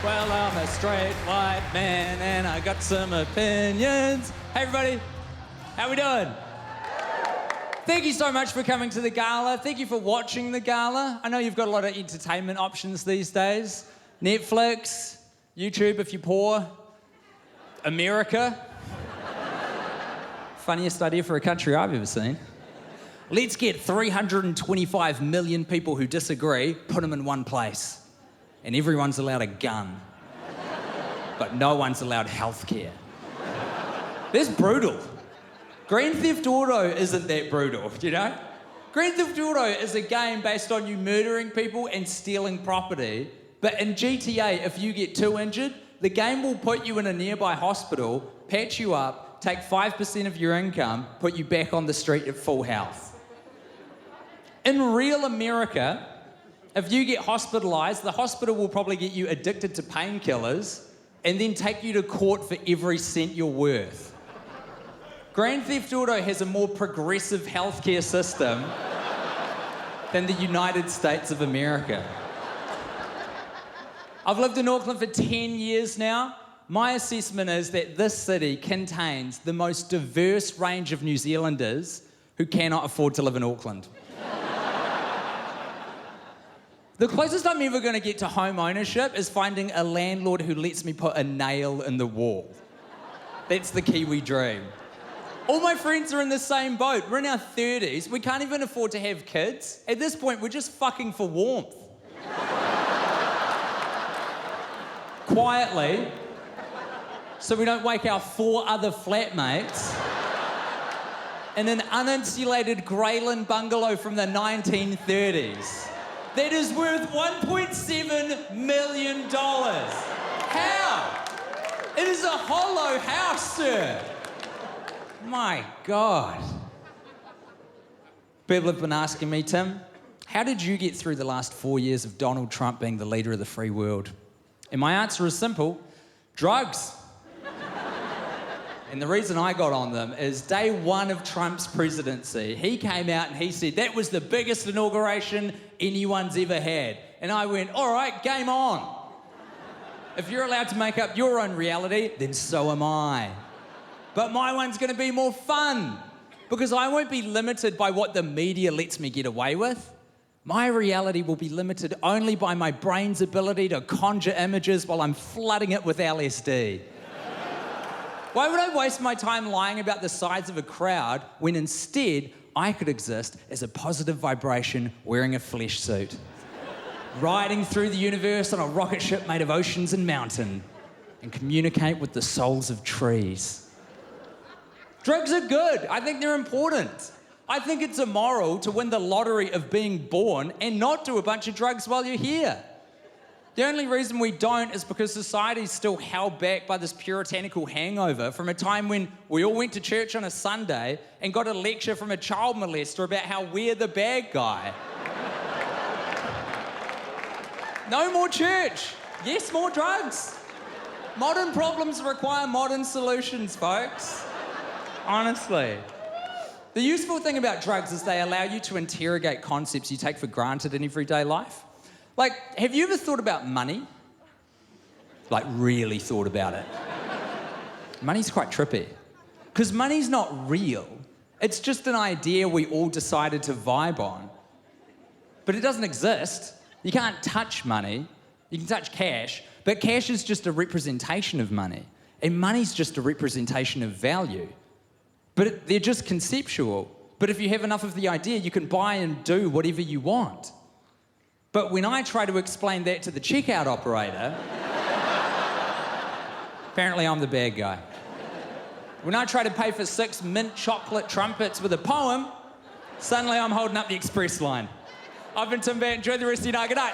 Well, I'm a straight white man and I got some opinions. Hey, everybody. How we doing? Thank you so much for coming to the Gala. Thank you for watching the Gala. I know you've got a lot of entertainment options these days. Netflix, YouTube if you're poor, America. Funniest idea for a country I've ever seen. Let's get 325 million people who disagree, put them in one place. And everyone's allowed a gun. But no one's allowed healthcare. That's brutal. Grand Theft Auto isn't that brutal, you know? Grand Theft Auto is a game based on you murdering people and stealing property. But in GTA, if you get too injured, the game will put you in a nearby hospital, patch you up, take 5% of your income, put you back on the street at full health. In real America, if you get hospitalised, the hospital will probably get you addicted to painkillers and then take you to court for every cent you're worth. Grand Theft Auto has a more progressive healthcare system than the United States of America. I've lived in Auckland for 10 years now. My assessment is that this city contains the most diverse range of New Zealanders who cannot afford to live in Auckland. The closest I'm ever going to get to home ownership is finding a landlord who lets me put a nail in the wall. That's the Kiwi dream. All my friends are in the same boat. We're in our 30s. We can't even afford to have kids. At this point, we're just fucking for warmth. Quietly, so we don't wake our 4 other flatmates in an uninsulated Greyland bungalow from the 1930s. That is worth $1.7 million. How? It is a hollow house, sir. My God. People have been asking me, Tim, how did you get through the last 4 years of Donald Trump being the leader of the free world? And my answer is simple, drugs. And the reason I got on them is day 1 of Trump's presidency, he came out and he said, that was the biggest inauguration anyone's ever had. And I went, all right, game on. If you're allowed to make up your own reality, then so am I. But my one's gonna be more fun because I won't be limited by what the media lets me get away with. My reality will be limited only by my brain's ability to conjure images while I'm flooding it with LSD. Why would I waste my time lying about the size of a crowd when instead I could exist as a positive vibration wearing a flesh suit, riding through the universe on a rocket ship made of oceans and mountain, and communicate with the souls of trees? Drugs are good. I think they're important. I think it's immoral to win the lottery of being born and not do a bunch of drugs while you're here. The only reason we don't is because society's still held back by this puritanical hangover from a time when we all went to church on a Sunday and got a lecture from a child molester about how we're the bad guy. No more church. Yes, more drugs. Modern problems require modern solutions, folks. Honestly. The useful thing about drugs is they allow you to interrogate concepts you take for granted in everyday life. Like, have you ever thought about money? Like, really thought about it? Money's quite trippy. Because money's not real. It's just an idea we all decided to vibe on. But it doesn't exist. You can't touch money. You can touch cash, but cash is just a representation of money. And money's just a representation of value. But they're just conceptual. But if you have enough of the idea, you can buy and do whatever you want. But when I try to explain that to the checkout operator, apparently I'm the bad guy. When I try to pay for 6 mint chocolate trumpets with a poem, suddenly I'm holding up the express line. I've been Tim Batt. Enjoy the rest of your night. Good night.